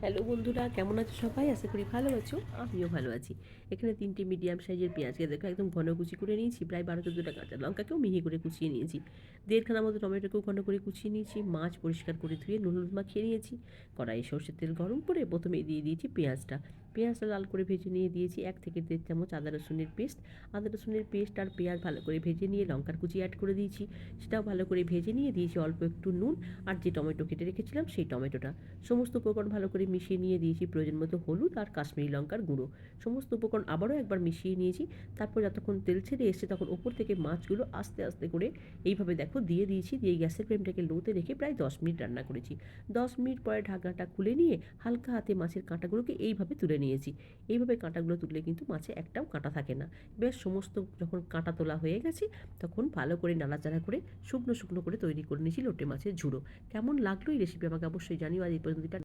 Hello বন্ধুরা, কেমন আছো সবাই? আশা করি ভালো আছো। আমিও ভালো আছি। এখানে 3টে মিডিয়াম সাইজের পেঁয়াজকে দেখো একদম ঘন কুচি করে নিয়েছি। প্রায় 12-14টা কাঁচা লঙ্কাকেও মিহি করে কুচিয়ে নিয়েছি। 1.5খানা মতো টমেটোকেও ঘন করে কুচিয়ে নিয়েছি। মাছ পরিষ্কার করে ধুয়ে নুন হলুদ মাখিয়ে নিয়েছি। কড়াইয়ে সর্ষের তেল গরম করে প্রথমেই দিয়ে দিয়েছি পেঁয়াজটা। পেঁয়াজটা লাল করে ভেজে নিয়ে দিয়েছি 1 থেকে 1.5 চামচ আদা রসুনের পেস্ট। আদা রসুনের পেস্ট আর পেঁয়াজ ভালো করে ভেজে নিয়ে লঙ্কার কুচি অ্যাড করে দিয়েছি। সেটাও ভালো করে ভেজে নিয়ে দিয়েছি অল্প একটু নুন আর যে টমেটো কেটে রেখেছিলাম সেই টমেটোটা। সমস্ত উপকরণ ভালো করে মিশিয়ে নিয়ে দিয়েছি প্রয়োজন মতো হলুদ আর কাশ্মীরি লঙ্কার গুঁড়ো। সমস্ত উপকরণ আবারও একবার মিশিয়ে নিয়েছি। তারপর যতক্ষণ তেল ছেড়ে এসছে তখন ওপর থেকে মাছগুলো আস্তে আস্তে করে এইভাবে দেখো দিয়ে দিয়েছি। দিয়ে গ্যাসের ফ্লেমটাকে লোতে রেখে প্রায় 10 মিনিট রান্না করেছি। 10 মিনিট পরে ঢাকনাটা খুলে নিয়ে হালকা হাতে মাছের কাঁটাগুলোকে এইভাবে তুলে নিয়েছি। এইভাবে কাঁটাগুলো তুললে কিন্তু মাছে একটাও কাঁটা থাকে না। বেশ সমস্ত যখন কাঁটা তোলা হয়ে গেছে তখন ভালো করে নাড়াচাড়া করে শুকনো শুকনো করে তৈরি করে নিয়েছি লোটে মাছের ঝুড়ো। কেমন লাগলো এই রেসিপি আমাকে অবশ্যই জানিও। আজ এই পর্যন্ত।